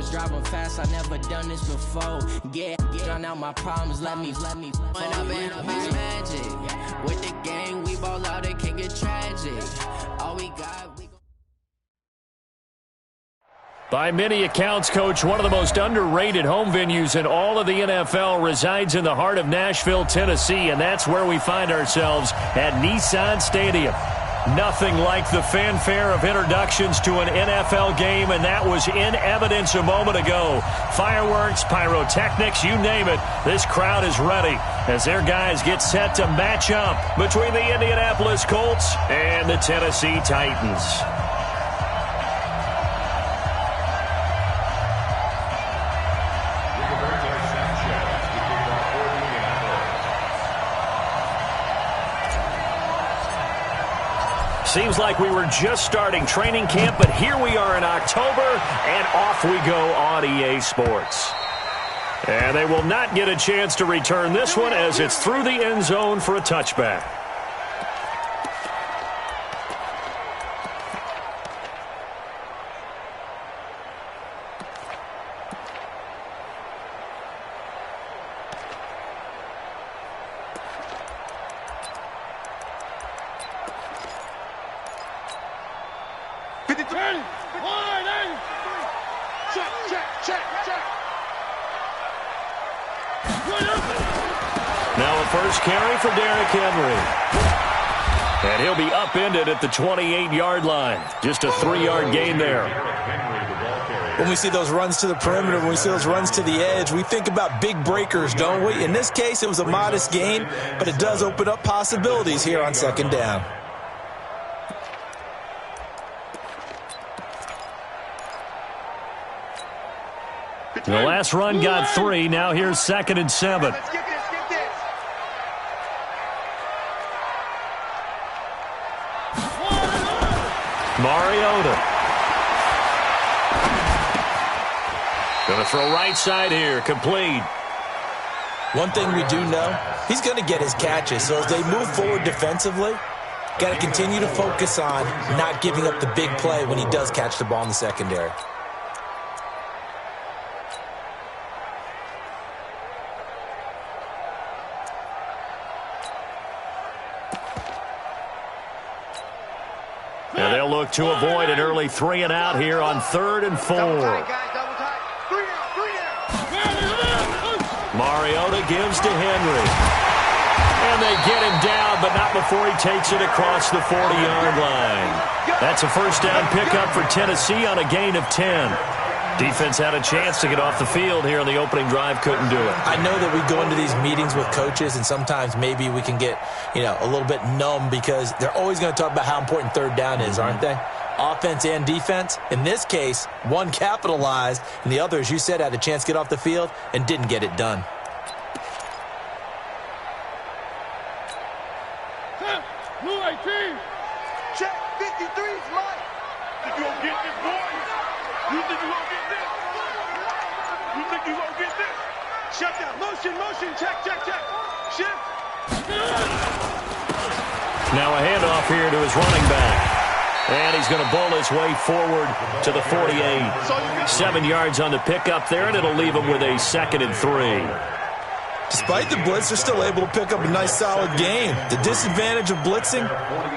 cars driving fast, I never done this before. Yeah, drown out my problems, let me. When I've been up is magic. With the gang, we ball out, it can get tragic. All we got, By many accounts, Coach, one of the most underrated home venues in all of the NFL resides in the heart of Nashville, Tennessee, and that's where we find ourselves at Nissan Stadium. Nothing like the fanfare of introductions to an NFL game, and that was in evidence a moment ago. Fireworks, pyrotechnics, you name it, this crowd is ready as their guys get set to match up between the Indianapolis Colts and the Tennessee Titans. Seems like we were just starting training camp, but here we are in October, and off we go on EA Sports. And they will not get a chance to return this one as it's through the end zone for a touchback. Now a first carry for Derrick Henry. And he'll be upended at the 28-yard line. Just a 3-yard gain there. When we see those runs to the perimeter, when we see those runs to the edge, we think about big breakers, don't we? In this case, it was a modest gain, but it does open up possibilities here on second down. The last run got 3. Now here's 2nd and 7. Mariota. Going to throw right side here. Complete. One thing we do know, he's going to get his catches. So as they move forward defensively, got to continue to focus on not giving up the big play when he does catch the ball in the secondary. And they'll look to avoid an early 3 and out here on 3rd and 4. Mariota gives to Henry. And they get him down, but not before he takes it across the 40-yard line. That's a first down pickup for Tennessee on a gain of 10. Defense had a chance to get off the field here in the opening drive, couldn't do it. I know that we go into these meetings with coaches, and sometimes maybe we can get, a little bit numb because they're always going to talk about how important third down is, aren't they? Offense and defense. In this case, one capitalized, and the other, as you said, had a chance to get off the field and didn't get it done. Check 53's Mike. Think you gonna get this, boy? You think you gonna get this? You think you gonna get this? Shut down. Motion. Check. Shift. Now a handoff here to his running back. And he's going to bowl his way forward to the 48. 7 yards on the pickup there, and it'll leave him with a 2nd and 3. Despite the blitz, they're still able to pick up a nice, solid gain. The disadvantage of blitzing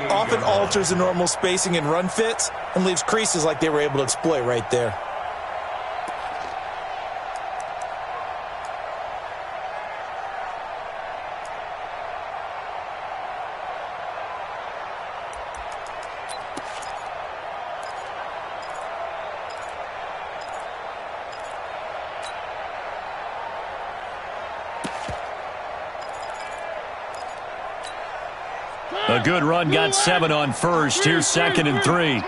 often alters the normal spacing and run fits and leaves creases like they were able to exploit right there. A good run got 7 on first. Here's 2nd and 3.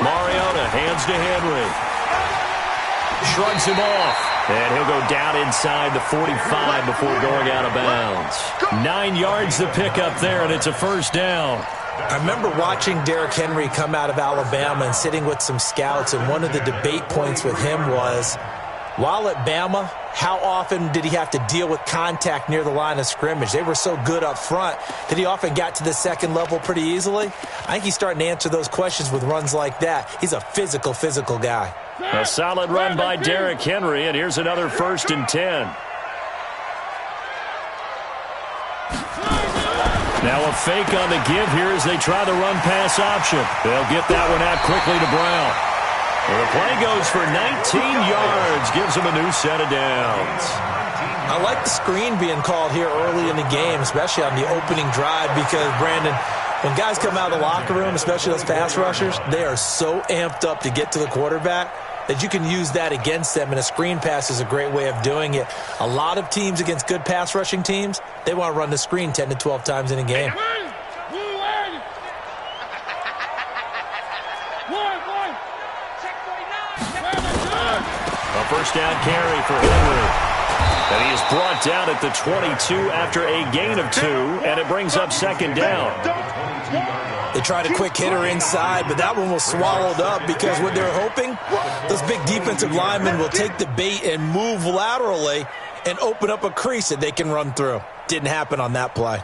Mariota hands to Henry. Shrugs him off. And he'll go down inside the 45 before going out of bounds. 9 yards the pickup there, and it's a first down. I remember watching Derrick Henry come out of Alabama and sitting with some scouts, and one of the debate points with him was, while at Bama, how often did he have to deal with contact near the line of scrimmage? They were so good up front that he often got to the second level pretty easily. I think he's starting to answer those questions with runs like that. He's a physical guy. A solid run by Derrick Henry, and here's another 1st and 10. Now a fake on the give here as they try the run-pass option. They'll get that one out quickly to Brown. Well, the play goes for 19 yards, gives them a new set of downs. I like the screen being called here early in the game, especially on the opening drive, because, Brandon, when guys come out of the locker room, especially those pass rushers, they are so amped up to get to the quarterback that you can use that against them, and a screen pass is a great way of doing it. A lot of teams against good pass rushing teams, they want to run the screen 10 to 12 times in a game. A first down carry for Henry. And he is brought down at the 22 after a gain of 2, and it brings up 2nd down. They tried a quick hitter inside, but that one was swallowed up because what they're hoping, those big defensive linemen will take the bait and move laterally and open up a crease that they can run through. Didn't happen on that play.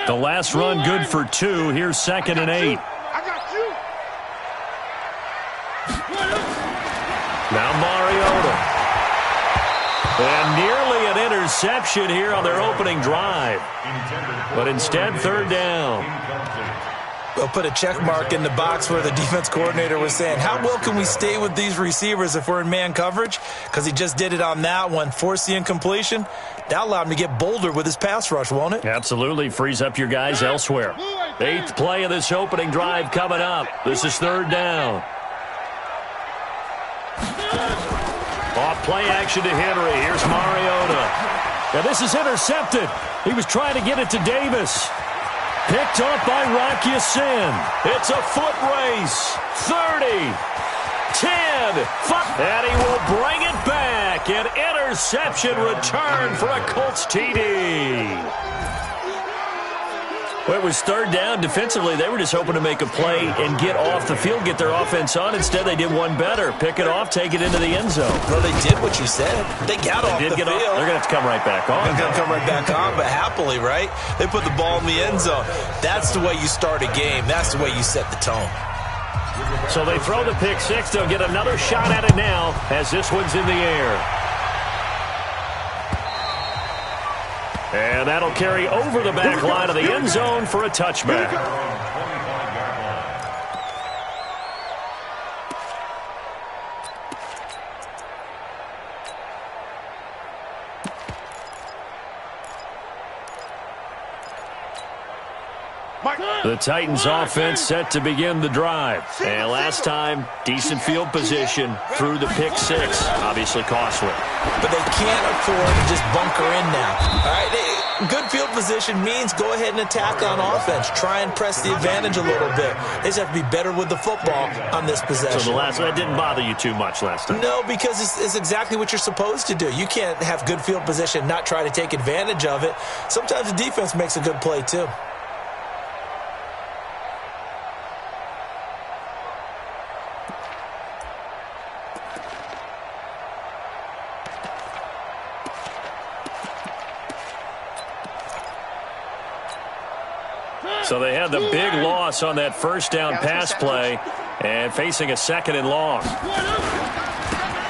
The last run good for 2. Here's 2nd and 8. Now Mariota. And nearly an interception here on their opening drive. But instead, 3rd down. They'll put a check mark in the box where the defense coordinator was saying, how well can we stay with these receivers if we're in man coverage? Because he just did it on that one, forced the incompletion. That allowed him to get bolder with his pass rush, won't it? Absolutely. Frees up your guys elsewhere. 8th play of this opening drive coming up. This is 3rd down. Off play action to Henry. Here's Mariota. Now this is intercepted. He was trying to get it to Davis. Picked up by Rock Ya-Sin. It's a foot race. 30, 10, 5. And he will bring it back. An interception return for a Colts TD. Well, it was 3rd down. Defensively, they were just hoping to make a play and get off the field, get their offense on. Instead, they did one better. Pick it off, take it into the end zone. Well, they did what you said. They got off the field. They're going to have to come right back on. They're going to come right back on, but happily, right? They put the ball in the end zone. That's the way you start a game. That's the way you set the tone. So they throw the pick 6. They'll get another shot at it now as this one's in the air. And that'll carry over the back line of the end zone for a touchback. The Titans offense set to begin the drive. And last time, decent field position through the pick 6. Obviously costly. But they can't afford to just bunker in now. All right, good field position means go ahead and attack on offense. Try and press the advantage a little bit. They just have to be better with the football on this possession. So that didn't bother you too much last time? No, because it's exactly what you're supposed to do. You can't have good field position and not try to take advantage of it. Sometimes the defense makes a good play too. So they had the big loss on that first down pass play and facing a 2nd and long.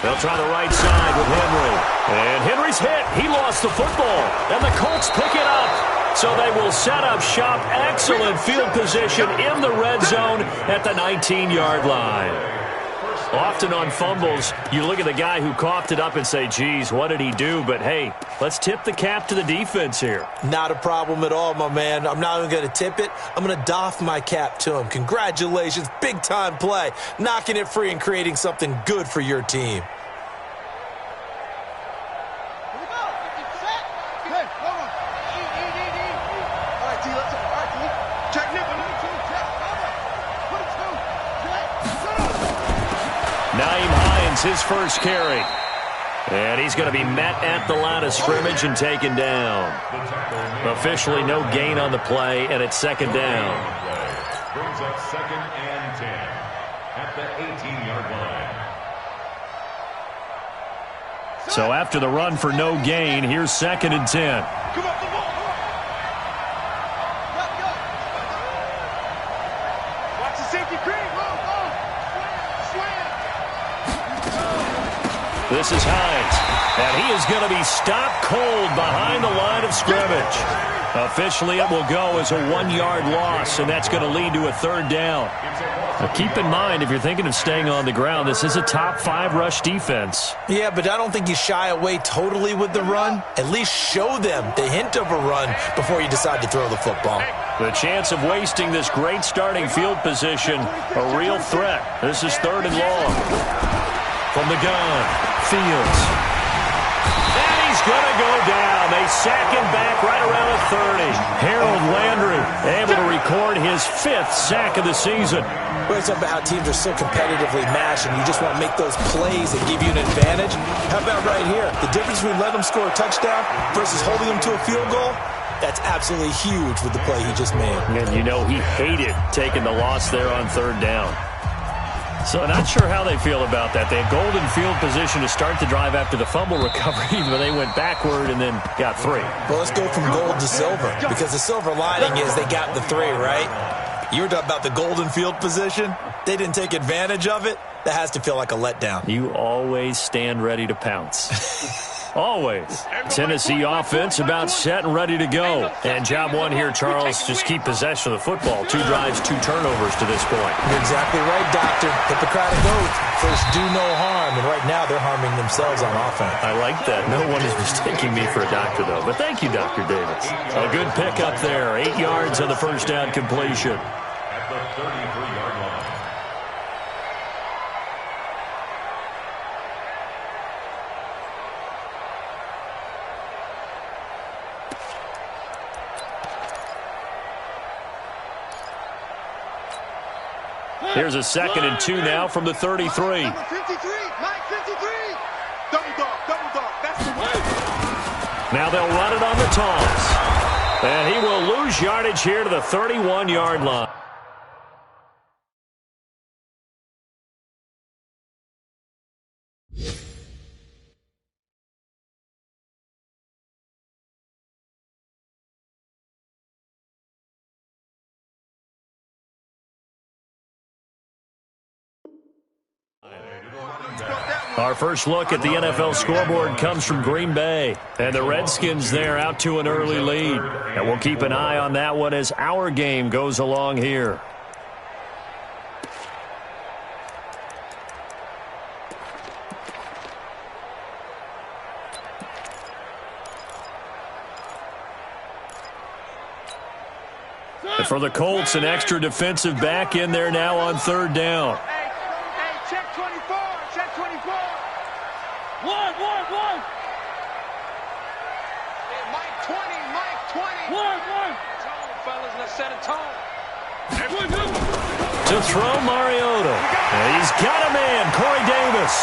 They'll try the right side with Henry. And Henry's hit. He lost the football. And the Colts pick it up. So they will set up shop. Excellent field position in the red zone at the 19-yard line. Often on fumbles, you look at the guy who coughed it up and say, geez, what did he do? But, hey, let's tip the cap to the defense here. Not a problem at all, my man. I'm not even going to tip it. I'm going to doff my cap to him. Congratulations. Big-time play. Knocking it free and creating something good for your team. His first carry. And he's going to be met at the line of scrimmage and taken down. Officially no gain on the play, and it's 2nd down. Brings up 2nd and 10. at the 18-yard line. So after the run for no gain, here's 2nd and 10. Come on, come on. Watch the safety cream. This is Hines, and he is going to be stopped cold behind the line of scrimmage. Officially, it will go as a 1-yard loss, and that's going to lead to a 3rd down. Now, keep in mind, if you're thinking of staying on the ground, this is a top 5 rush defense. Yeah, but I don't think you shy away totally with the run. At least show them the hint of a run before you decide to throw the football. The chance of wasting this great starting field position, a real threat. This is 3rd and long. From the gun, Fields. And he's going to go down. They sack him back right around the 30. Harold Landry able to record his 5th sack of the season. We're talking about how teams are so competitively matched and you just want to make those plays that give you an advantage. How about right here? The difference between letting them score a touchdown versus holding them to a field goal? That's absolutely huge with the play he just made. And you know he hated taking the loss there on 3rd down. So not sure how they feel about that. They had golden field position to start the drive after the fumble recovery, but they went backward and then got 3. Well, let's go from gold to silver, because the silver lining is they got the 3, right? You were talking about the golden field position. They didn't take advantage of it. That has to feel like a letdown. You always stand ready to pounce. Always. Tennessee offense about set and ready to go. And job one here, Charles, just keep possession of the football. 2 drives, 2 turnovers to this point. You're exactly right, Doctor. Hippocratic oath. First, do no harm. And right now, they're harming themselves on offense. I like that. No one is mistaking me for a doctor, though. But thank you, Dr. Davis. A good pickup there. 8 yards on the first down completion. At the 33-yard line. Here's a 2nd and 2 now from the 33. Number 53, Mike 53. Double dog, that's the way. Now they'll run it on the toss. And he will lose yardage here to the 31-yard line. Our first look at the NFL scoreboard comes from Green Bay. And the Redskins there out to an early lead. And we'll keep an eye on that one as our game goes along here. And for the Colts, an extra defensive back in there now on 3rd down. Check 24, check 24. One. Hey, Mike 20. One. Tone, fellas, let's set a tone. To throw Mariota. And he's got a man, Corey Davis.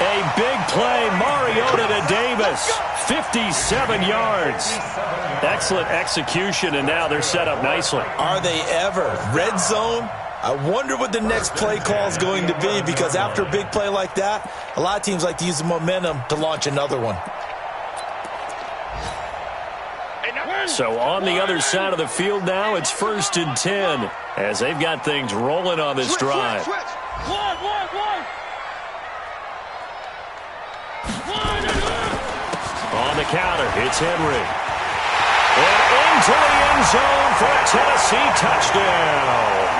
A big play, Mariota to Davis. 57 yards. Excellent execution, and now they're set up nicely. Are they ever? Red zone? I wonder what the next play call is going to be, because after a big play like that, a lot of teams like to use the momentum to launch another one. So on the other side of the field now, it's 1st and 10 as they've got things rolling on this drive. One. On the counter, it's Henry. And into the end zone for a Tennessee touchdown.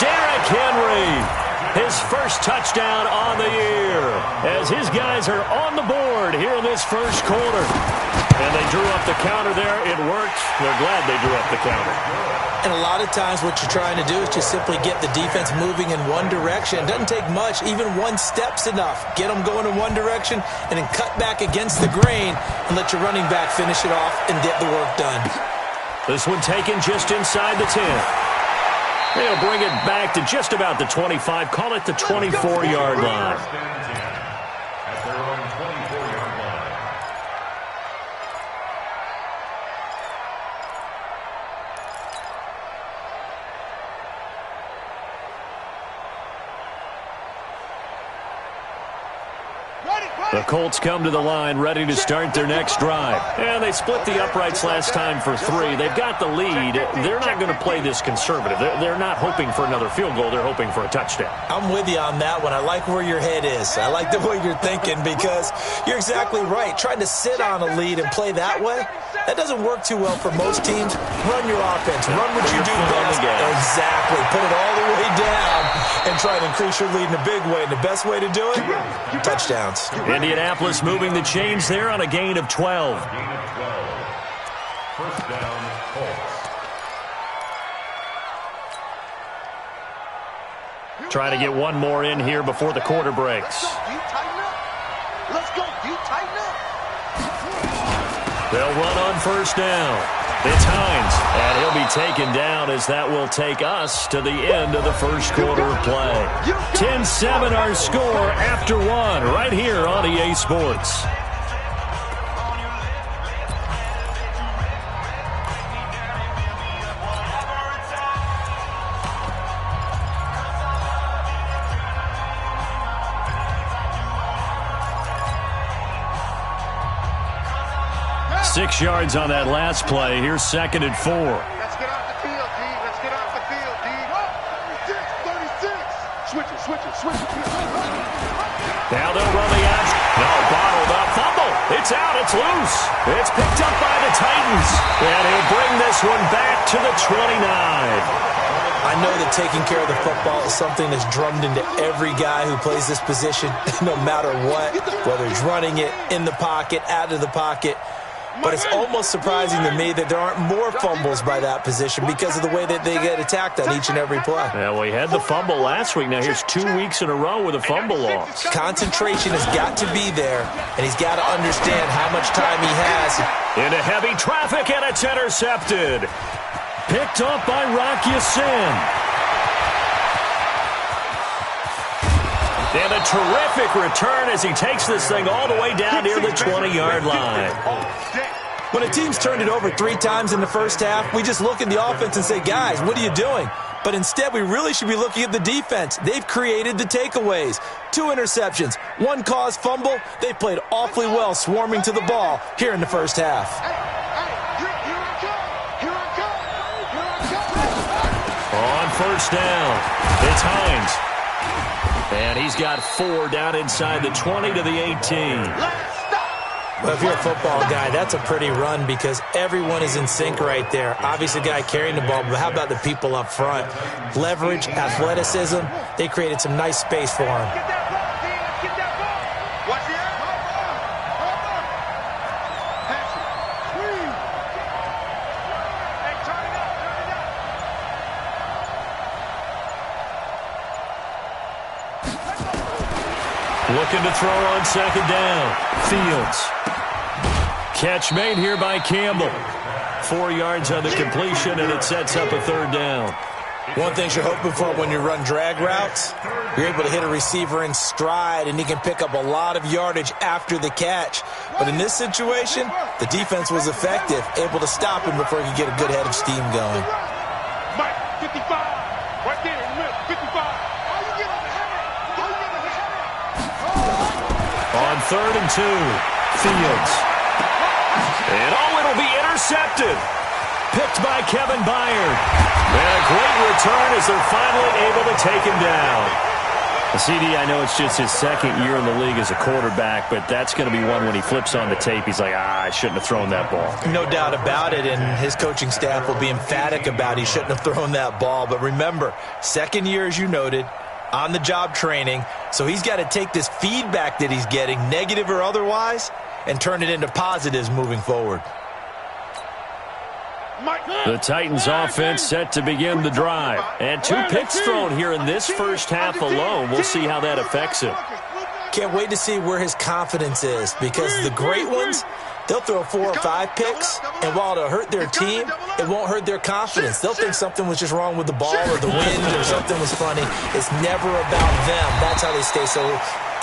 Derrick Henry, his first touchdown on the year, as his guys are on the board here in this first quarter. And they drew up the counter there. It worked. They're glad they drew up the counter. And a lot of times what you're trying to do is just simply get the defense moving in one direction. It doesn't take much. Even one step's enough. Get them going in one direction and then cut back against the grain and let your running back finish it off and get the work done. This one taken just inside the 10. They'll bring it back to just about the 25. Call it the 24-yard line. At their own 24-yard line. The Colts come to the line ready to start their next drive. And they split the uprights last time for 3. They've got the lead. They're not going to play this conservative. They're not hoping for another field goal. They're hoping for a touchdown. I'm with you on that one. I like where your head is. I like the way you're thinking because you're exactly right. Trying to sit on a lead and play that way, that doesn't work too well for most teams. Run your offense. Run what you do best. Exactly. Put it all the way down and try to increase your lead in a big way. And the best way to do it, touchdowns. Indianapolis moving the chains there on a gain of 12. First down, Colts. Trying to get one more in here before the quarter breaks. Let's go. You tighten up. They'll run on first down. It's Hines, and he'll be taken down as that will take us to the end of the first quarter of play. 10-7 our score after 1 right here on EA Sports. Six yards on that last play. Here's 2nd and 4. Let's get off the field, D. Let's get off the field, D. 36. Switch it. Now they'll run the option. No, bottled up. Fumble. It's out. It's loose. It's picked up by the Titans. And he'll bring this one back to the 29. I know that taking care of the football is something that's drummed into every guy who plays this position, no matter what, whether he's running it, in the pocket, out of the pocket. But it's almost surprising to me that there aren't more fumbles by that position because of the way that they get attacked on each and every play. Yeah, we had the fumble last week. Now here's 2 weeks in a row with a fumble loss. Concentration has got to be there, and he's got to understand how much time he has. Into heavy traffic, and it's intercepted. Picked up by Rocky Sin. And a terrific return as he takes this thing all the way down near the 20-yard line. When a team's turned it over 3 times in the first half, we just look at the offense and say, guys, what are you doing? But instead, we really should be looking at the defense. They've created the takeaways. 2 interceptions, 1 caused fumble. They played awfully well swarming to the ball here in the first half. On first down, it's Hines. And he's got 4 down inside the 20 to the 18. Well, if you're a football guy, that's a pretty run because everyone is in sync right there. Obviously, the guy carrying the ball, but how about the people up front? Leverage, athleticism, they created some nice space for him. Looking to throw on 2nd down. Fields. Catch made here by Campbell. 4 yards on the completion, and it sets up a 3rd down. One thing you're hoping for when you run drag routes, you're able to hit a receiver in stride, and he can pick up a lot of yardage after the catch. But in this situation, the defense was effective, able to stop him before he could get a good head of steam going. Mike, 55. Right there in the middle, 55. On 3rd and 2, Fields. And it'll be intercepted. Picked by Kevin Byard. And a great return as they're finally able to take him down. CD, I know it's just his 2nd year in the league as a quarterback, but that's going to be one when he flips on the tape, he's like, I shouldn't have thrown that ball. No doubt about it, and his coaching staff will be emphatic about he shouldn't have thrown that ball. But remember, 2nd year, as you noted, on-the-job training, so he's got to take this feedback that he's getting, negative or otherwise, and turn it into positives moving forward. The Titans offense set to begin the drive. And 2 picks thrown here in this first half alone. We'll see how that affects him. Can't wait to see where his confidence is, because the great ones, they'll throw 4 or 5 picks, and while it'll hurt their team, it won't hurt their confidence. They'll think something was just wrong with the ball or the wind or something was funny. It's never about them. That's how they stay so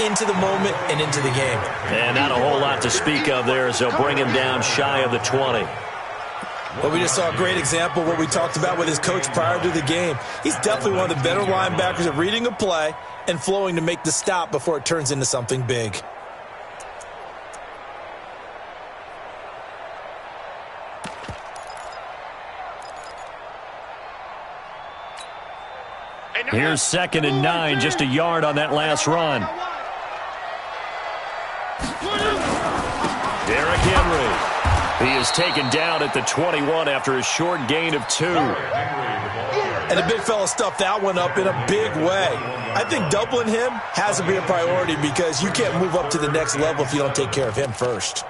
into the moment and into the game. And not a whole lot to speak of there as they'll bring him down shy of the 20. But we just saw a great example of what we talked about with his coach prior to the game. He's definitely one of the better linebackers at reading a play and flowing to make the stop before it turns into something big. Here's 2nd and 9, just a yard on that last run. Derrick Henry. He is taken down at the 21 after a short gain of 2. And the big fella stuffed that one up in a big way. I think doubling him has to be a priority because you can't move up to the next level if you don't take care of him first.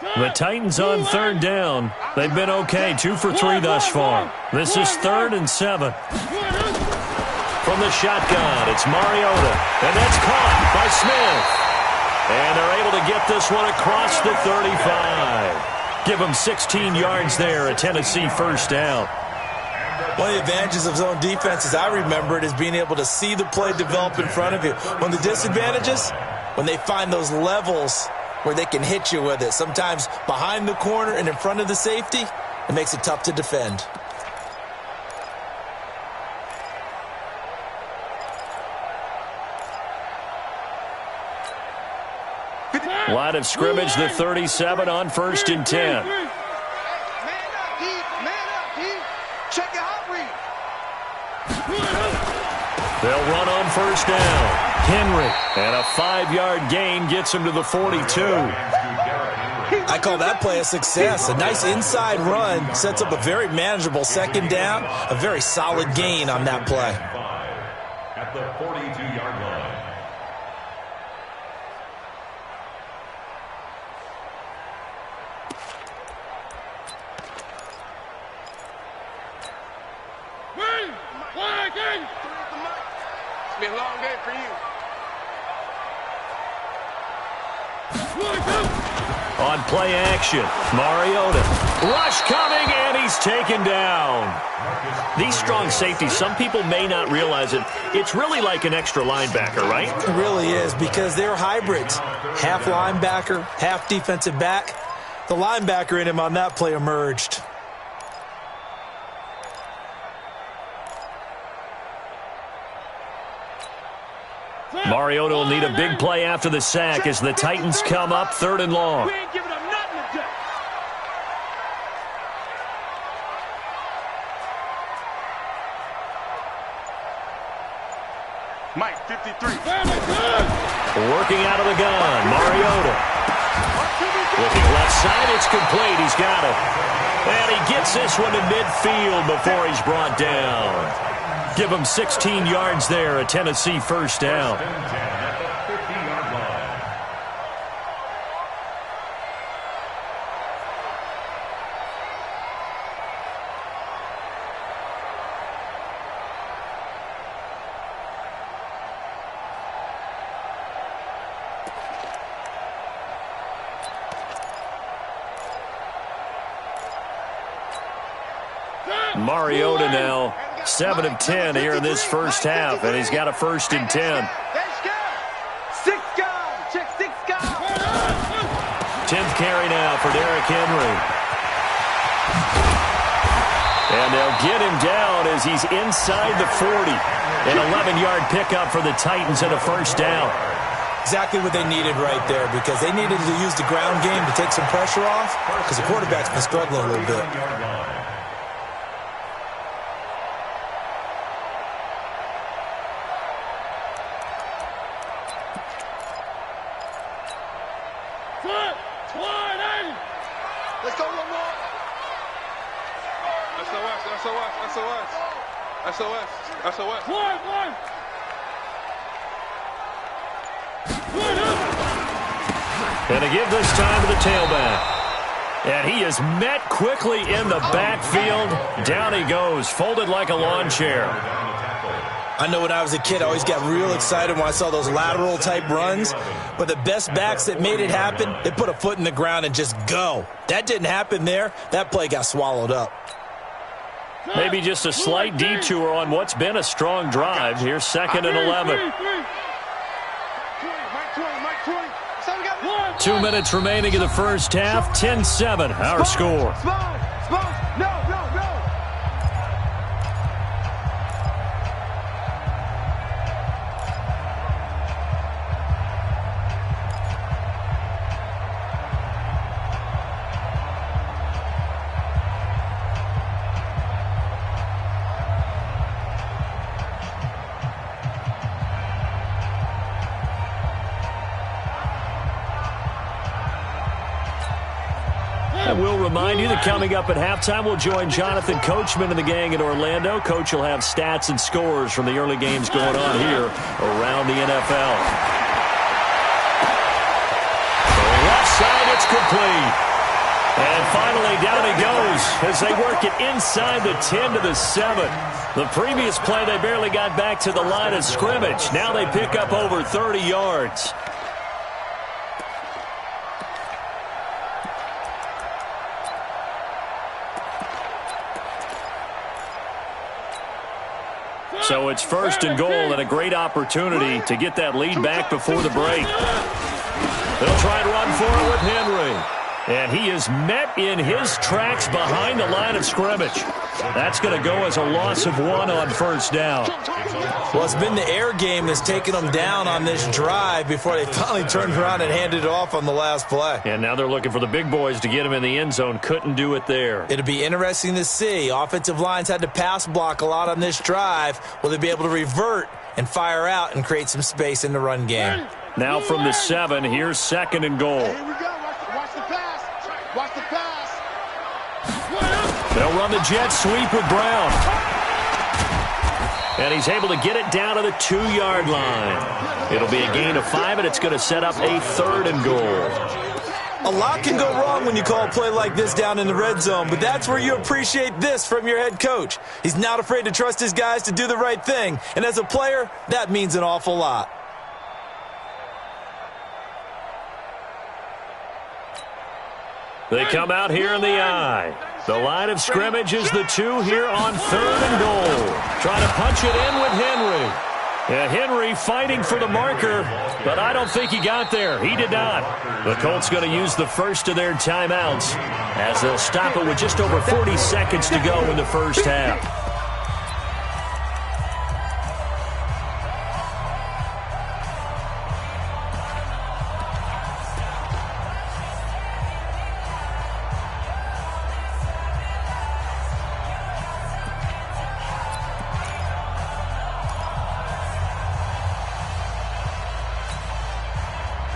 The Titans on 3rd down. They've been okay, 2 for 3 thus far. This is 3rd and 7. From the shotgun, it's Mariota, and that's caught by Smith. And they're able to get this one across the 35. Give them 16 yards there, a Tennessee first down. One of the advantages of zone defense, as I remember it, is being able to see the play develop in front of you. One of the disadvantages, when they find those levels where they can hit you with it, sometimes behind the corner and in front of the safety, it makes it tough to defend. Line of scrimmage, the 37 on 1st and 10. Man up, D. Check your hot read. They'll run on 1st down. Henry, and a 5-yard gain gets him to the 42. I call that play a success. A nice inside run sets up a very manageable 2nd down, a very solid gain on that play. At the 42-yard line. It's been a long day for you. On play action, Mariota. Rush coming, and he's taken down. These strong safeties, some people may not realize it. It's really like an extra linebacker, right? It really is, because they're hybrids. Half linebacker, half defensive back. The linebacker in him on that play emerged. Mariota will need a big play after the sack as the Titans come up 3rd and long. We ain't giving up nothing today. Mike, 53. Working out of the gun, Mariota. Looking left side, it's complete. He's got it. And he gets this one to midfield before he's brought down. Give him 16 yards there, a Tennessee first down. Mariota now, 7 of 10 here in this first half, and he's got a 1st and 10. 10th carry now for Derrick Henry. And they'll get him down as he's inside the 40. An 11-yard pickup for the Titans and a first down. Exactly what they needed right there, because they needed to use the ground game to take some pressure off, because the quarterback's been struggling a little bit. Let's go one more. SOS. One. And to give this time to the tailback. And he is met quickly in the backfield. Down he goes, folded like a lawn chair. I know when I was a kid, I always got real excited when I saw those lateral-type runs. But the best backs that made it happen, they put a foot in the ground and just go. That didn't happen there. That play got swallowed up. Maybe just a slight detour on what's been a strong drive. Here's 2nd and 11. 2 minutes remaining in the first half. 10-7, our score. No. remind you that coming up at halftime, we'll join Jonathan Coachman and the gang in Orlando. Coach will have stats and scores from the early games going on here around the NFL. Left side, it's complete. And finally, down he goes as they work it inside the 10 to the 7. The previous play, they barely got back to the line of scrimmage. Now they pick up over 30 yards. So it's 1st and goal and a great opportunity to get that lead back before the break. They'll try and run for it with Henry. And he is met in his tracks behind the line of scrimmage. That's going to go as a loss of 1 on 1st down. Well, it's been the air game that's taken them down on this drive before they finally turned around and handed it off on the last play. And now they're looking for the big boys to get him in the end zone. Couldn't do it there. It'll be interesting to see. Offensive lines had to pass block a lot on this drive. Will they be able to revert and fire out and create some space in the run game? Now from the 7, here's 2nd and goal. Here we go. Watch the pass. Watch the pass. They'll run the jet sweep with Brown. And he's able to get it down to the 2-yard line. It'll be a gain of 5, and it's going to set up a 3rd and goal. A lot can go wrong when you call a play like this down in the red zone, but that's where you appreciate this from your head coach. He's not afraid to trust his guys to do the right thing, and as a player, that means an awful lot. They come out here in the I. The line of scrimmage is the 2 here on 3rd and goal. Trying to punch it in with Henry. Yeah, Henry fighting for the marker, but I don't think he got there. He did not. The Colts going to use the first of their timeouts as they'll stop it with just over 40 seconds to go in the first half.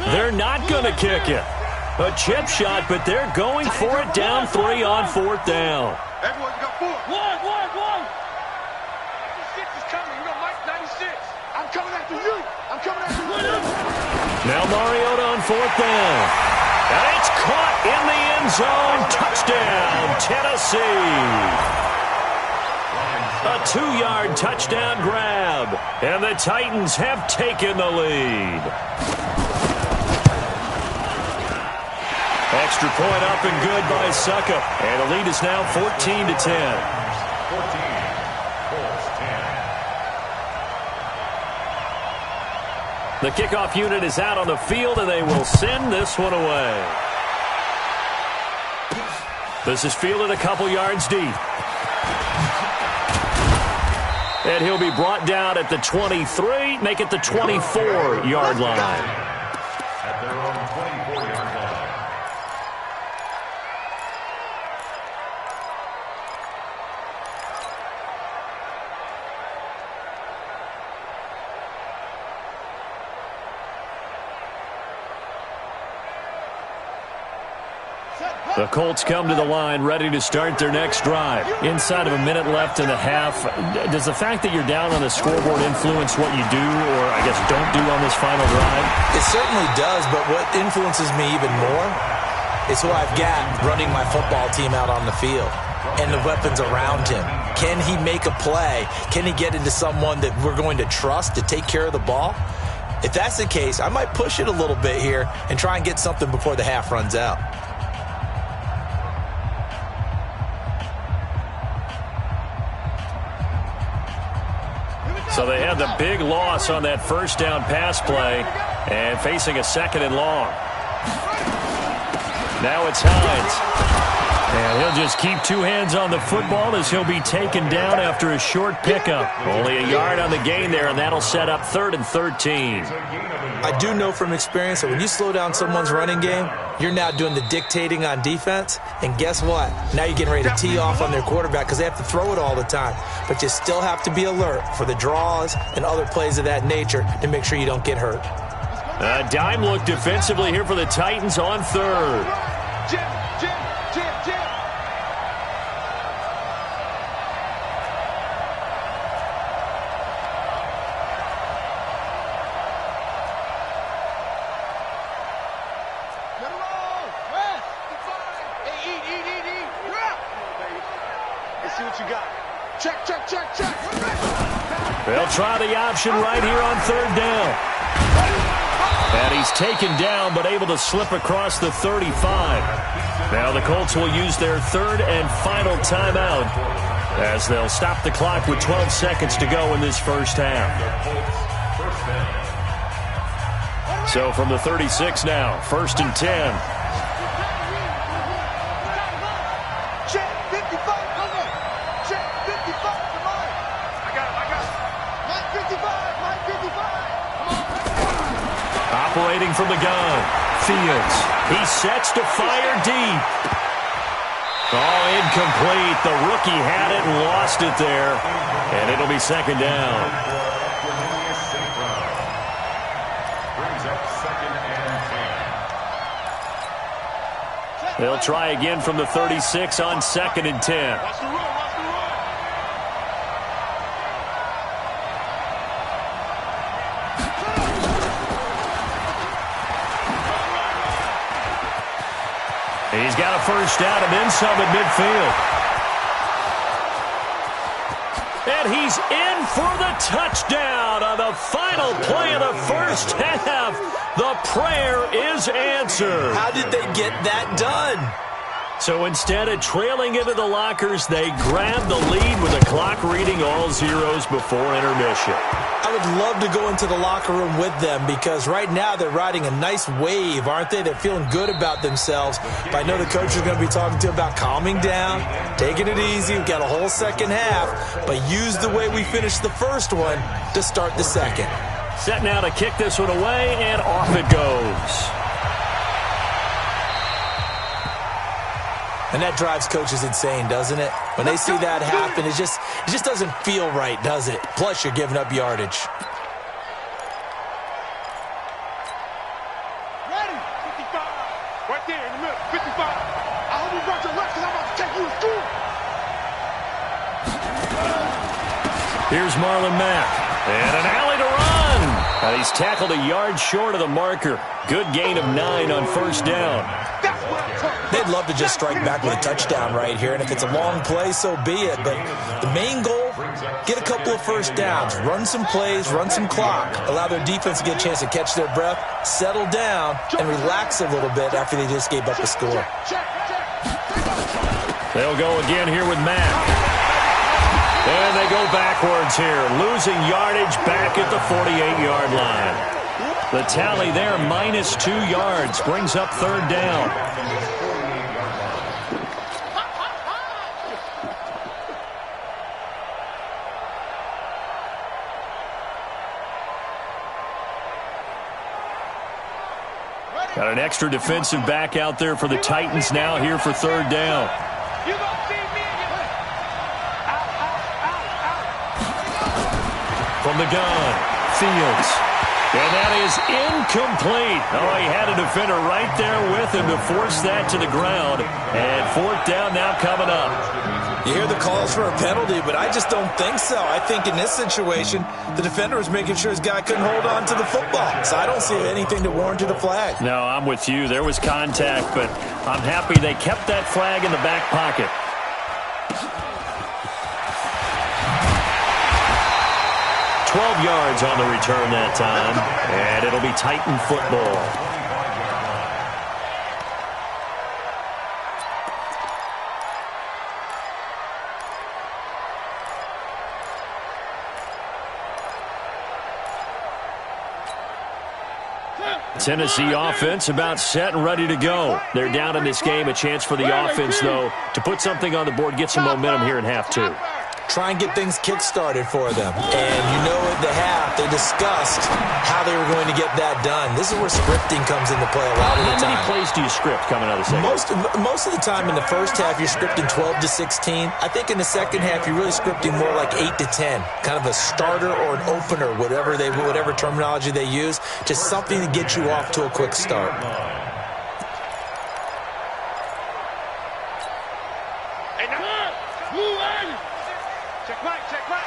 They're not going to kick it. A chip shot, but they're going for it down 3 on 4th down. Everyone's got 4. 1. 96 is coming. You know, Mike, 96. I'm coming after you. I'm coming after you. Now Mariota on 4th down. And it's caught in the end zone. Touchdown, Tennessee. A 2-yard touchdown grab. And the Titans have taken the lead. Extra point up and good by Suckup. And the lead is now 14 to 10. The kickoff unit is out on the field, and they will send this one away. This is fielded a couple yards deep. And he'll be brought down at the 23, make it the 24-yard line. At their own 24-yard line. The Colts come to the line ready to start their next drive. Inside of a minute left in the half, does the fact that you're down on the scoreboard influence what you do or, I guess, don't do on this final drive? It certainly does, but what influences me even more is who I've got running my football team out on the field and the weapons around him. Can he make a play? Can he get into someone that we're going to trust to take care of the ball? If that's the case, I might push it a little bit here and try and get something before the half runs out. So they had the big loss on that first down pass play and facing a 2nd and long. Now it's Hines. And he'll just keep 2 hands on the football as he'll be taken down after a short pickup. Only a yard on the gain there, and that'll set up 3rd and 13. I do know from experience that when you slow down someone's running game, you're now doing the dictating on defense. And guess what? Now you're getting ready to tee off on their quarterback because they have to throw it all the time. But you still have to be alert for the draws and other plays of that nature to make sure you don't get hurt. A dime look defensively here for the Titans on 3rd. Jim. Check, check, check, check. They'll try the option right here on third down. And he's taken down, but able to slip across the 35. Now the Colts will use their third and final timeout as they'll stop the clock with 12 seconds to go in this first half. So from the 36 now, 1st and 10. Check, 55, over. Check, 55, come on. I got it. Mike 55, Mike 55. Operating from the gun, Fields. He sets to fire deep. Oh, incomplete. The rookie had it and lost it there. And it'll be second down. Brings up 2nd and 10. They'll try again from the 36 on 2nd and 10. Watch the run, watch the run. He's got a first down and then some at midfield. And he's in for the touchdown on the final play of the first half. The prayer is answered. How did they get that done? So instead of trailing into the lockers, they grabbed the lead with the clock reading all zeros before intermission. I would love to go into the locker room with them because right now they're riding a nice wave, aren't they? They're feeling good about themselves. But I know the coach is going to be talking to them about calming down, taking it easy. We've got a whole second half, but use the way we finished the first one to start the second. Set now to kick this one away, and off it goes. And that drives coaches insane, doesn't it? When they see that happen, it just doesn't feel right, does it? Plus, you're giving up yardage. Ready? 55. Right there in the middle. 55. I hope you brought your left because I'm about to take you to school. Here's Marlon Mack. And an alley to run. And he's tackled a yard short of the marker. Good gain of 9 on first down. That's what I'm talking about. They'd love to just strike back with a touchdown right here, and if it's a long play, so be it. But the main goal, get a couple of first downs, run some plays, run some clock, allow their defense to get a chance to catch their breath, settle down, and relax a little bit after they just gave up a score. They'll go again here with Mack. And they go backwards here, losing yardage back at the 48-yard line. The tally there, minus 2 yards, brings up third down. Got an extra defensive back out there for the Titans now here for third down. You gonna see me and you From the gun, Fields. And that is incomplete. Oh, he had a defender right there with him to force that to the ground. And fourth down now coming up. You hear the calls for a penalty, but I just don't think so. I think in this situation, the defender was making sure his guy couldn't hold on to the football. So I don't see anything to warrant a flag. No, I'm with you. There was contact, but I'm happy they kept that flag in the back pocket. Yards on the return that time, and it'll be Titan football. Tennessee offense about set and ready to go. They're down in this game. A chance for the offense, though, to put something on the board, get some momentum here in half 2. Try and get things kick-started for them. And you know at the half, they discussed how they were going to get that done. This is where scripting comes into play a lot of the time. How many plays do you script coming out of the second? Most of the time in the first half, you're scripting 12 to 16. I think in the second half, you're really scripting more like 8 to 10. Kind of a starter or an opener, whatever terminology they use. Just something to get you off to a quick start. Hey, now, move on. Check right, check right.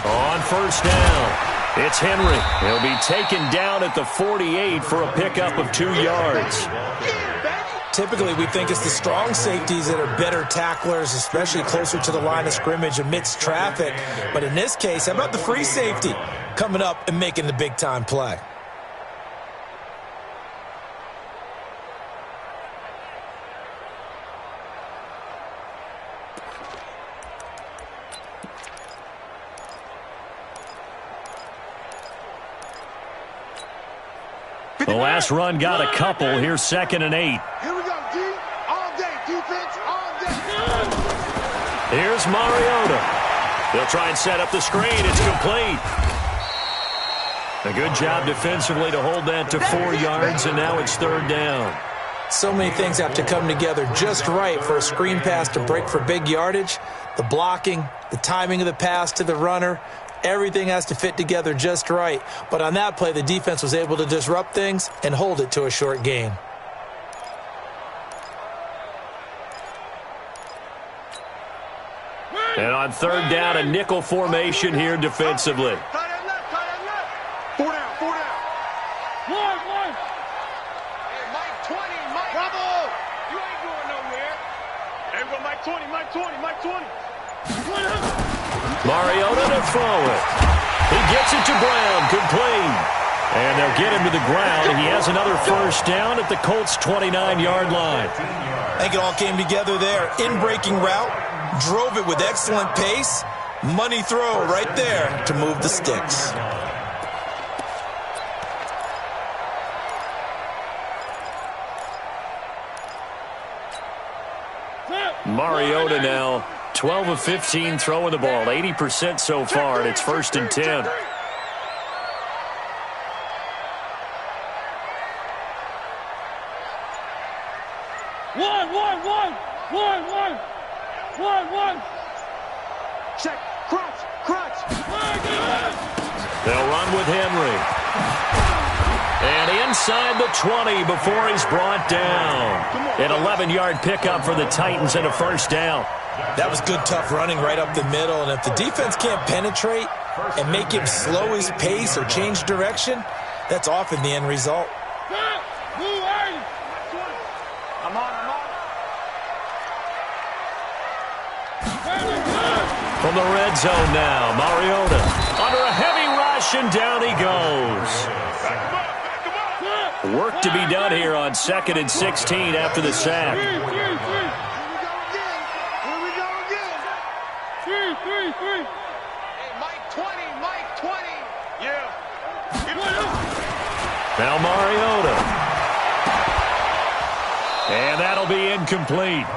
On first down, it's Henry. He'll be taken down at the 48 for a pickup of 2 yards. typically we think it's the strong safeties that are better tacklers, especially closer to the line of scrimmage amidst traffic. But in this case, how about the free safety coming up and making the big-time play? The last run got a couple. Here's 2nd and 8. Here we go, D. All day, defense, all day. Here's Mariota. They'll try and set up the screen. It's complete. A good job defensively to hold that to 4 yards, and now it's 3rd down. So many things have to come together just right for a screen pass to break for big yardage. The blocking, the timing of the pass to the runner, everything has to fit together just right. But on that play, the defense was able to disrupt things and hold it to a short gain. And on 3rd down, a nickel formation here defensively. Tie that left. 4 down, 4 down. One. Hey, Mike 20, Mike. Bravo. You ain't going nowhere. Hey, we go Mike 20. Mariota to throw it. He gets it to Brown, complete. And they'll get him to the ground. He has another 1st down at the Colts' 29-yard line. I think it all came together there. In-breaking route, drove it with excellent pace. Money throw right there to move the sticks. Mariota now 12 of 15 throwing the ball, 80% so far, and it's 1st and 10. One. Check, crunch. They'll run with Henry. And inside the 20 before he's brought down. An 11-yard pickup for the Titans and a 1st down. That was good, tough running right up the middle. And if the defense can't penetrate and make him slow his pace or change direction, that's often the end result. I'm on. From the red zone now, Mariota under a heavy rush, and down he goes. Work to be done here on 2nd and 16 after the sack. Here we go again. Hey, Mike 20. Yeah. Now Mariota. And that'll be incomplete.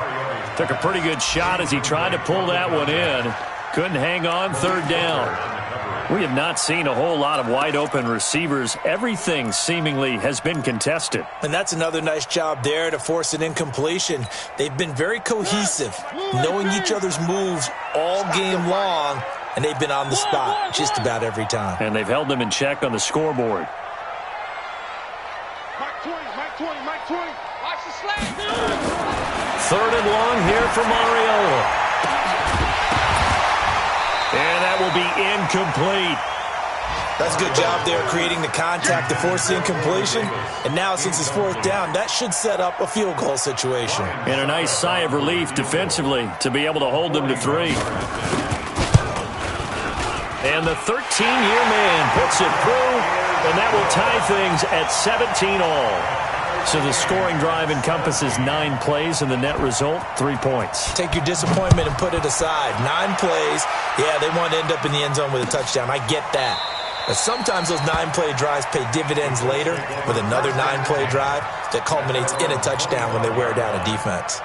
Took a pretty good shot as he tried to pull that one in. Couldn't hang on, 3rd down. We have not seen a whole lot of wide-open receivers. Everything seemingly has been contested. And that's another nice job there to force an incompletion. They've been very cohesive, knowing each other's moves all game long, and they've been on the spot just about every time. And they've held them in check on the scoreboard. Mike 20. Watch the slant. 3rd and long here for Mariota. And that will be incomplete. That's a good job there creating the contact to force the incompletion. And now since it's 4th down, that should set up a field goal situation. And a nice sigh of relief defensively to be able to hold them to 3. And the 13-year man puts it through, and that will tie things at 17 all. So the scoring drive encompasses 9 plays, and the net result, 3 points. Take your disappointment and put it aside. 9 plays. Yeah, they want to end up in the end zone with a touchdown. I get that. But sometimes those 9-play drives pay dividends later with another 9-play drive that culminates in a touchdown when they wear down a defense.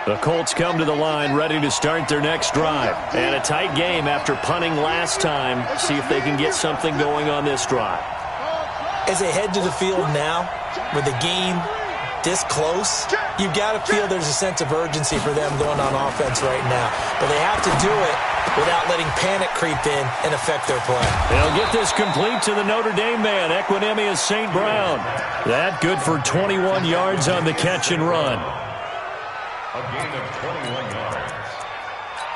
The Colts come to the line ready to start their next drive. And a tight game after punting last time. See if they can get something going on this drive. As they head to the field now, with the game this close, you've got to feel there's a sense of urgency for them going on offense right now. But they have to do it without letting panic creep in and affect their play. They'll get this complete to the Notre Dame man, Equinemius St. Brown. That good for 21 yards on the catch and run. A gain of 21 yards.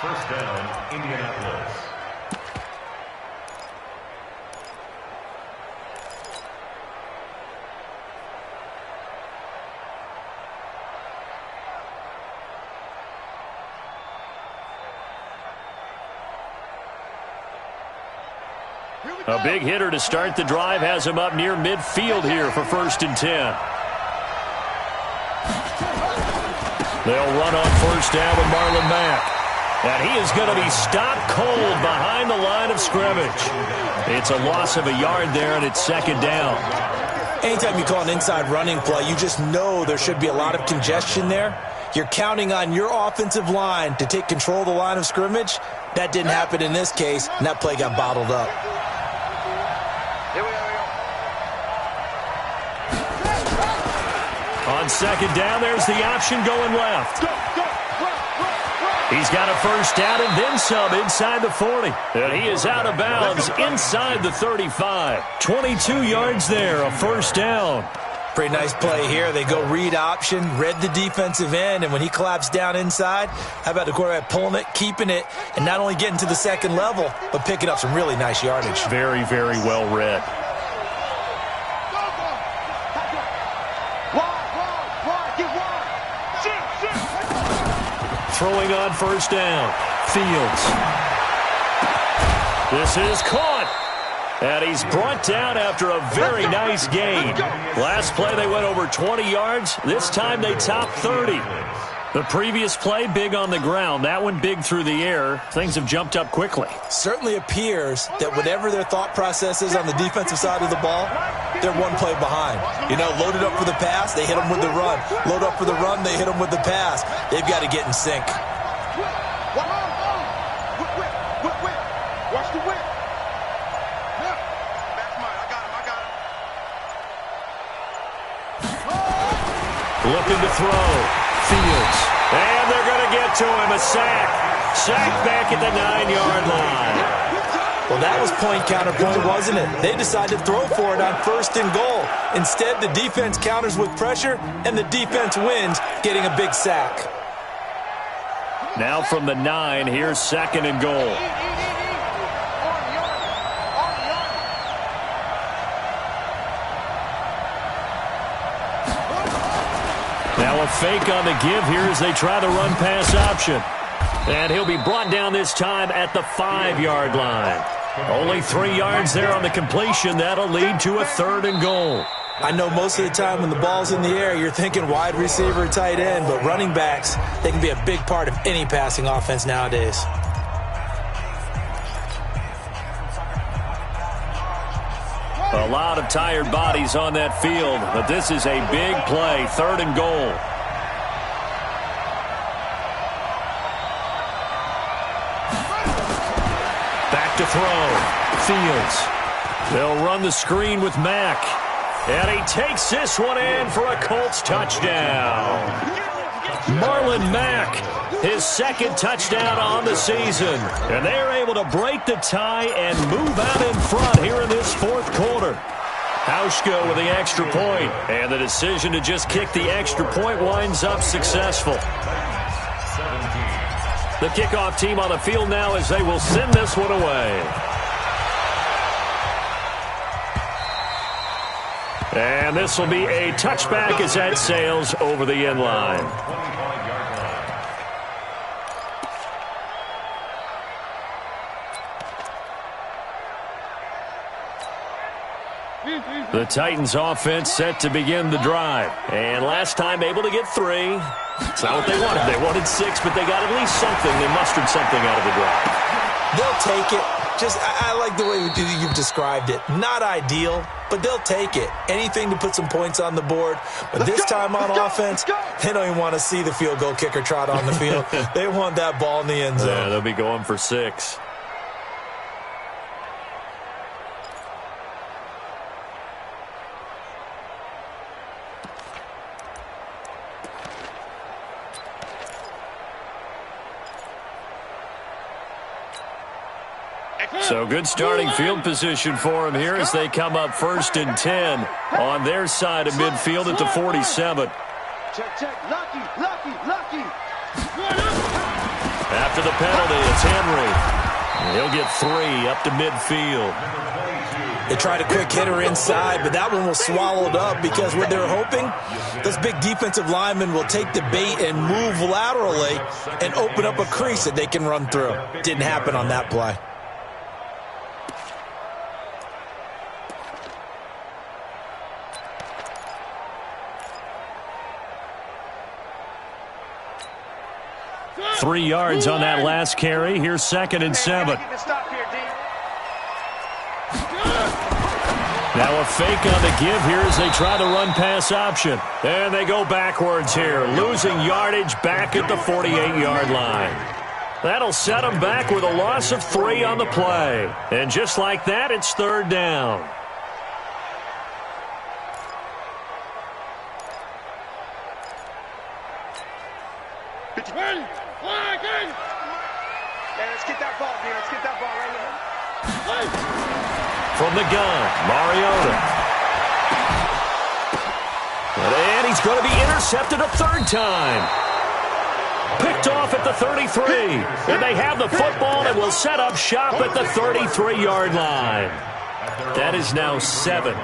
1st down, Indianapolis. A big hitter to start the drive has him up near midfield here for 1st and 10. They'll run on 1st down with Marlon Mack. And he is going to be stopped cold behind the line of scrimmage. It's a loss of a yard there, and it's 2nd down. Anytime you call an inside running play, you just know there should be a lot of congestion there. You're counting on your offensive line to take control of the line of scrimmage. That didn't happen in this case, and that play got bottled up. On 2nd down, there's the option going left. He's got a 1st down and then some inside the 40. And he is out of bounds inside the 35. 22 yards there, a 1st down. Pretty nice play here. They go read option, read the defensive end, and when he collapsed down inside, how about the quarterback pulling it, keeping it, and not only getting to the 2nd level, but picking up some really nice yardage. Very, very well read. Throwing on 1st down. Fields. This is caught. And he's brought down after a very nice gain. Last play they went over 20 yards. This time they topped 30. The previous play, big on the ground. That one big through the air. Things have jumped up quickly. Certainly appears that whatever their thought process is on the defensive side of the ball, they're one play behind. You know, loaded up for the pass, they hit them with the run. Load up for the run, they hit them with the pass. They've got to get in sync. Watch the whip. Looking to throw. Fields. And they're going to get to him. A sack. Sack back at the 9-yard line. Well, that was point counterpoint, wasn't it? They decided to throw for it on 1st and goal. Instead, the defense counters with pressure, and the defense wins, getting a big sack. Now from the 9, here's 2nd and goal. Now a fake on the give here as they try the run-pass option. And he'll be brought down this time at the 5-yard line. Only 3 yards there on the completion. That'll lead to a 3rd and goal. I know most of the time when the ball's in the air, you're thinking wide receiver, tight end, but running backs, they can be a big part of any passing offense nowadays. A lot of tired bodies on that field, but this is a big play, 3rd and goal. Back to throw. Fields. They'll run the screen with Mack. And he takes this one in for a Colts touchdown. Marlon Mack, his 2nd touchdown on the season. And they're able to break the tie and move out in front here in this 4th quarter. Hauschka with the extra point. And the decision to just kick the extra point winds up successful. The kickoff team on the field now as they will send this one away. And this will be a touchback as that sails over the end line. The Titans offense set to begin the drive. And last time able to get 3. It's not what they wanted. They wanted 6, but they got at least something. They mustered something out of the drive. They'll take it. I like the way you've described it. Not ideal, but they'll take it. Anything to put some points on the board. But this time on offense, they don't even want to see the field goal kicker trot on the field. They want that ball in the end zone. Yeah, they'll be going for 6. So good starting field position for him here as they come up 1st and 10 on their side of midfield at the 47. Check. Lucky. After the penalty, it's Henry. He'll get 3 up to midfield. They tried a quick hitter inside, but that one was swallowed up because what they're hoping, this big defensive lineman will take the bait and move laterally and open up a crease that they can run through. Didn't happen on that play. 3 yards on that last carry. Here's 2nd and 7. Now a fake on the give here as they try the run-pass option. And they go backwards here, losing yardage back at the 48-yard line. That'll set them back with a loss of 3 on the play. And just like that, it's 3rd down. Let's get that ball, dude. Let's get that ball right now. From the gun, Mariota. And he's going to be intercepted a 3rd time. Picked off at the 33. And they have the football and will set up shop at the 33-yard line. That is now 7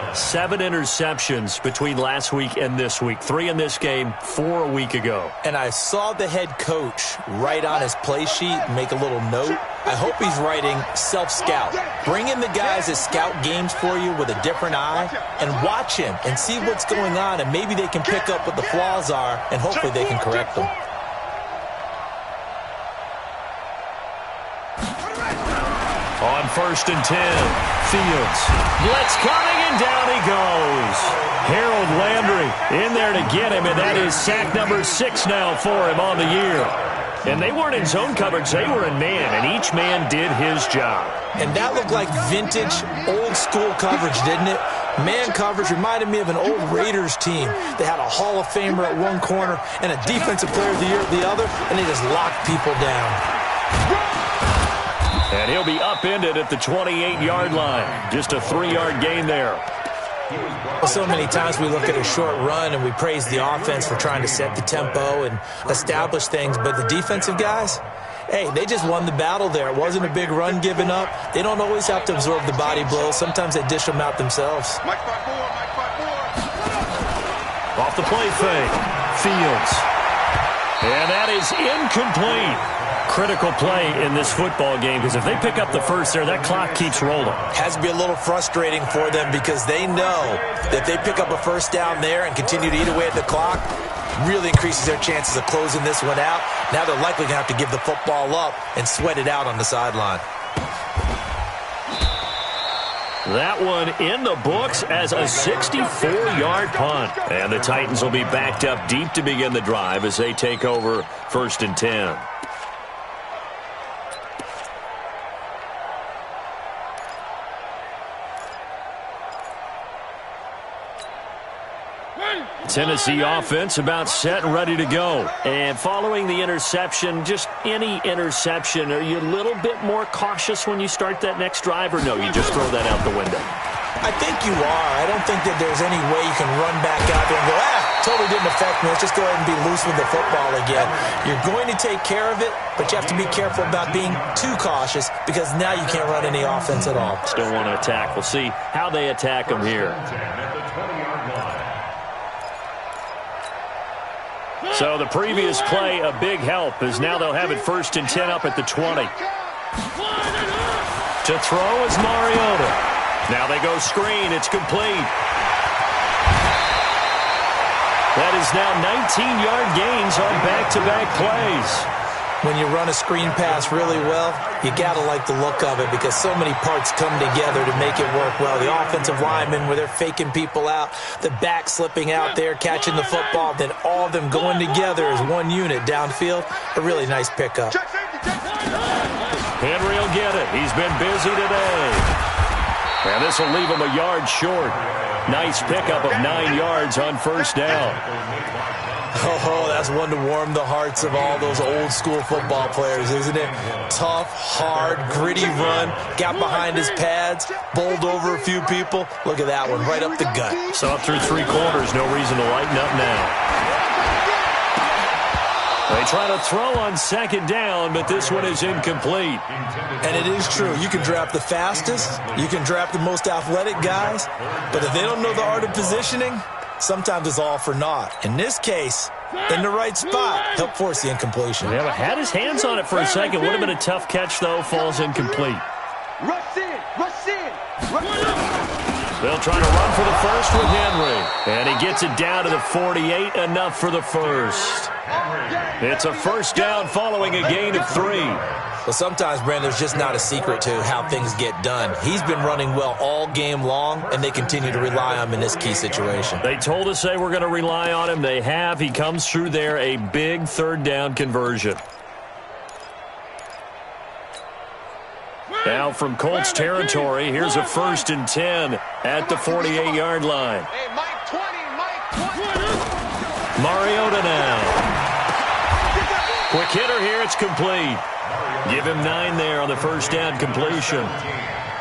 interceptions between last week and this week. 3 in this game, 4 a week ago. And I saw the head coach write on his play sheet, make a little note. I hope he's writing self-scout. Bring in the guys that scout games for you with a different eye and watch him and see what's going on, and maybe they can pick up what the flaws are, and hopefully they can correct them. On 1st and 10, Fields. Blitz coming, and down he goes. Harold Landry in there to get him, and that is sack number 6 now for him on the year. And they weren't in zone coverage, they were in man, and each man did his job. And that looked like vintage, old-school coverage, didn't it? Man coverage reminded me of an old Raiders team. They had a Hall of Famer at one corner and a Defensive Player of the Year at the other, and they just locked people down. And he'll be upended at the 28-yard line. Just a 3-yard gain there. So many times we look at a short run and we praise the offense for trying to set the tempo and establish things, but the defensive guys, hey, they just won the battle there. It wasn't a big run given up. They don't always have to absorb the body blows. Sometimes they dish them out themselves. Off the play fake, Fields. And that is incomplete. Critical play in this football game, because if they pick up the first there, that clock keeps rolling. Has to be a little frustrating for them because they know that if they pick up a first down there and continue to eat away at the clock, really increases their chances of closing this one out. Now they're likely going to have to give the football up and sweat it out on the sideline. That one in the books as a 64-yard punt. And the Titans will be backed up deep to begin the drive as they take over 1st and 10. Tennessee offense about set and ready to go. And following the interception, just any interception, are you a little bit more cautious when you start that next drive, or no, you just throw that out the window? I think you are. I don't think that there's any way you can run back out there and go, totally didn't affect me. Let's just go ahead and be loose with the football again. You're going to take care of it, but you have to be careful about being too cautious because now you can't run any offense at all. Still want to attack. We'll see how they attack them here. So the previous play, a big help, as now they'll have it 1st and 10 up at the 20. To throw is Mariota. Now they go screen. It's complete. That is now 19-yard gains on back-to-back plays. When you run a screen pass really well, you got to like the look of it because so many parts come together to make it work well. The offensive linemen, where they're faking people out, the back slipping out there, catching the football, then all of them going together as one unit downfield. A really nice pickup. Henry will get it. He's been busy today. And this will leave him a yard short. Nice pickup of 9 yards on 1st down. Oh, that's one to warm the hearts of all those old-school football players, isn't it? Tough, hard, gritty run, got behind his pads, bowled over a few people. Look at that one, right up the gut. So up through 3 quarters, no reason to lighten up now. They try to throw on 2nd down, but this one is incomplete. And it is true. You can draft the fastest, you can draft the most athletic guys, but if they don't know the art of positioning, sometimes it's all for naught. In this case, in the right spot, help force the incompletion. Yeah, but had his hands on it for a second. Would have been a tough catch, though. Falls incomplete. Rush in, rush in, rush in. They'll try to run for the first with Henry. And he gets it down to the 48, enough for the first. It's a first down following a gain of 3. Well, sometimes, Brandon, there's just not a secret to how things get done. He's been running well all game long, and they continue to rely on him in this key situation. They told us they were going to rely on him. They have. He comes through there, a big third down conversion. Now from Colts territory, here's a 1st and 10 at the 48-yard line. Hey, Mike 20, Mike 20. Mariota now. Quick hitter here, it's complete. Give him 9 there on the first down completion.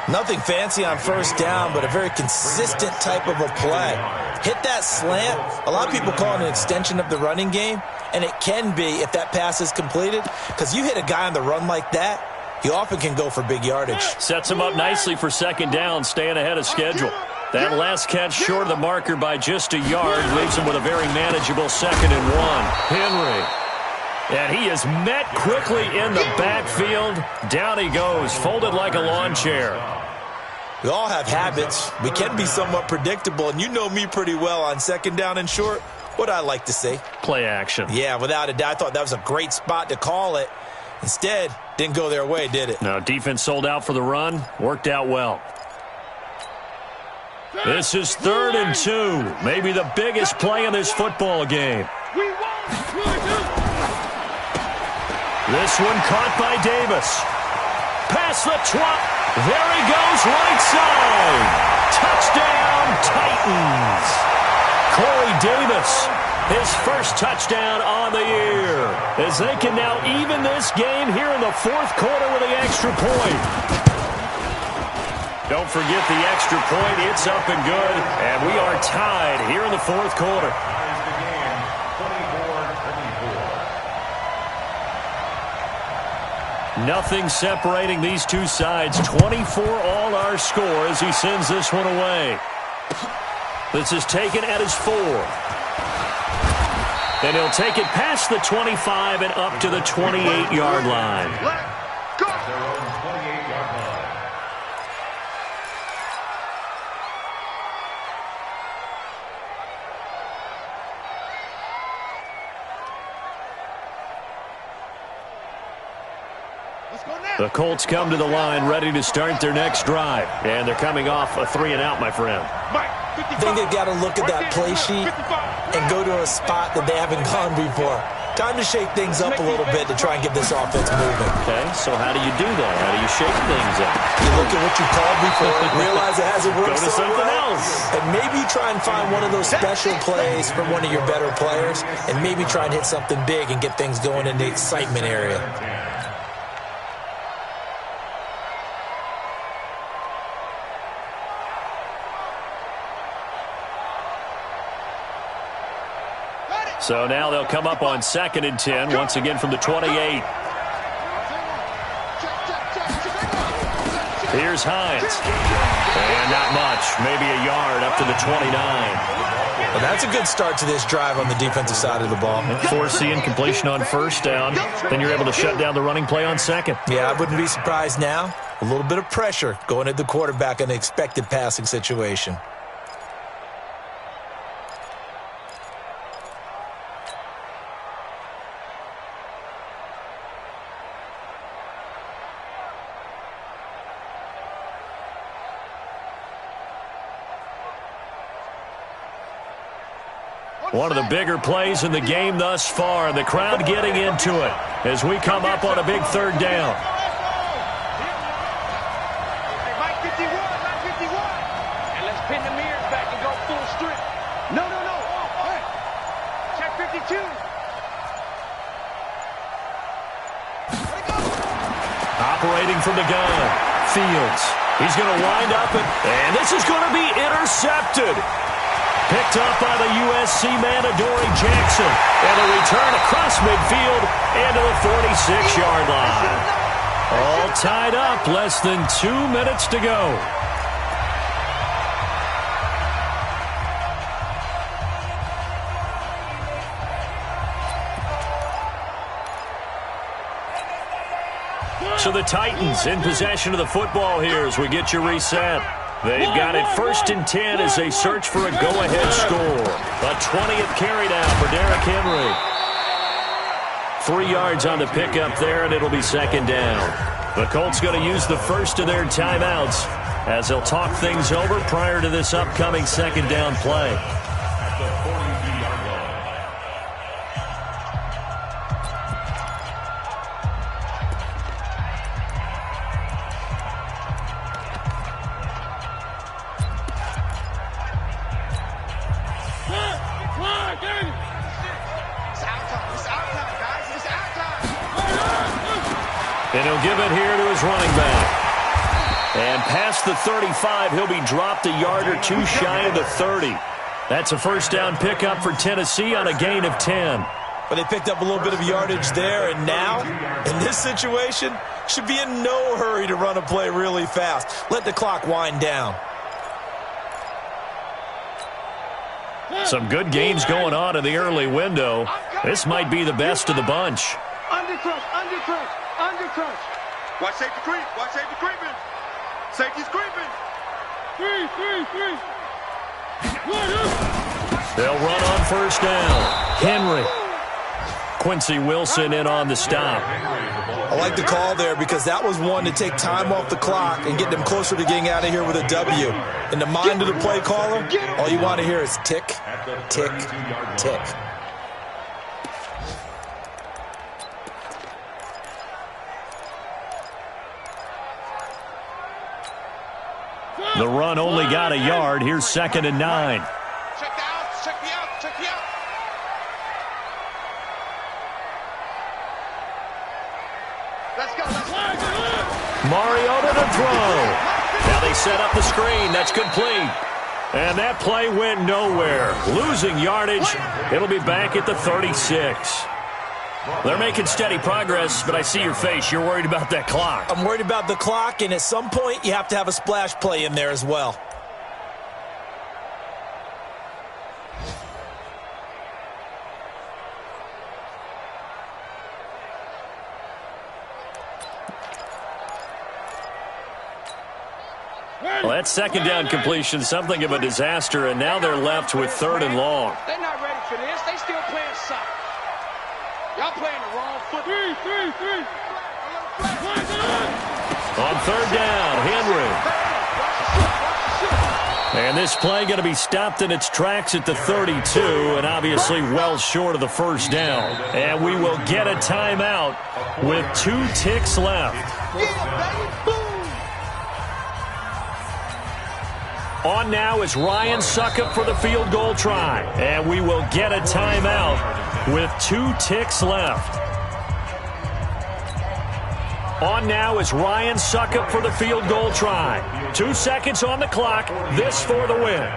Nothing fancy on first down, but a very consistent type of a play. Hit that slant. A lot of people call it an extension of the running game, and it can be if that pass is completed, because you hit a guy on the run like that, he often can go for big yardage. Sets him up nicely for second down, staying ahead of schedule. That last catch short of the marker by just a yard leaves him with a very manageable 2nd and 1. Henry. And he is met quickly in the backfield. Down he goes, folded like a lawn chair. We all have habits. We can be somewhat predictable, and you know me pretty well on second down and short. What I like to say? Play action. Yeah, without a doubt. I thought that was a great spot to call it. Instead, didn't go their way, did it? Now, defense sold out for the run. Worked out well. This is 3rd and 2. Maybe the biggest play in this football game. This one caught by Davis. Past the 12. There he goes, right side. Touchdown, Titans. Corey Davis, his first touchdown on the year, as they can now even this game here in the 4th quarter with the extra point. Don't forget the extra point. It's up and good, and we are tied here in the 4th quarter. Nothing separating these two sides. 24 all our score as he sends this one away. This is taken at his 4. Then he'll take it past the 25 and up to the 28-yard line. Let's go. The Colts come to the line ready to start their next drive. And they're coming off a 3-and-out, my friend. I think they've got to look at that play sheet and go to a spot that they haven't gone before. Time to shake things up a little bit to try and get this offense moving. Okay, so how do you do that? How do you shake things up? You look at what you called before, realize it hasn't worked Go to something else. And maybe try and find one of those special plays from one of your better players, and maybe try and hit something big and get things going in the excitement area. So now they'll come up on 2nd and 10, once again from the 28. Here's Hines. And not much, maybe a yard up to the 29. Well, that's a good start to this drive on the defensive side of the ball. Force the incompletion on first down. Then you're able to shut down the running play on 2nd. Yeah, I wouldn't be surprised now. A little bit of pressure going at the quarterback in an expected passing situation. One of the bigger plays in the game thus far. The crowd getting into it as we come up on a big 3rd down. Mike 51, Mike 51. And let's pin the mirrors back and go full strip. No. Hey. Check 52. Operating from the gun. Fields. He's going to wind up and this is going to be intercepted. Picked up by the USC man, Adoree Jackson. And a return across midfield into the 46-yard line. All tied up, less than 2 minutes to go. So the Titans in possession of the football here as we get you reset. They've got it 1st and 10 as they search for a go-ahead score. A 20th carry down for Derrick Henry. 3 yards on the pickup there, and it'll be 2nd down. The Colts going to use the first of their timeouts as they'll talk things over prior to this upcoming 2nd down play. And he'll give it here to his running back. And past the 35, he'll be dropped a yard or two shy of the 30. That's a 1st down pickup for Tennessee on a gain of 10. But they picked up a little bit of yardage there, and now, in this situation, should be in no hurry to run a play really fast. Let the clock wind down. Some good games going on in the early window. This might be the best of the bunch. Undercrush, undercrush, undercrush. Watch safety creep, watch safety creeping. Safety's creeping. 3. They'll run on 1st down. Henry. Quincy Wilson in on the stop. I like the call there because that was one to take time off the clock and get them closer to getting out of here with a W. In the mind of the play caller, all you want to hear is tick, tick, tick. The run only got a yard. Here's 2nd and 9. Check the out, check the out, check the out. Let's go, let's go. Mariota to throw. Now they set up the screen. That's complete. And that play went nowhere. Losing yardage. It'll be back at the 36. They're making steady progress, but I see your face. You're worried about that clock. I'm worried about the clock, and at some point, you have to have a splash play in there as well. Well, that 2nd down completion, something of a disaster, and now they're left with 3rd and long. They're not ready for this. They still playing soccer. Y'all playing the wrong foot. 3. On 3rd down, Henry. And this play going to be stopped in its tracks at the 32, and obviously well short of the 1st down. And we will get a timeout with 2 ticks left. On now is Ryan Succop for the field goal try. And we will get a timeout with 2 ticks left. On now is Ryan Succop for the field goal try. 2 seconds on the clock. This for the win.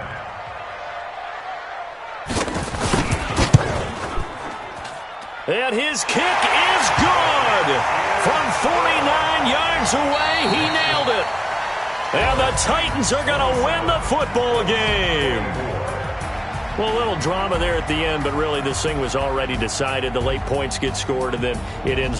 And his kick is good. From 49 yards away, he nailed it. And the Titans are going to win the football game. Well, a little drama there at the end, but really this thing was already decided. The late points get scored, and then it ends.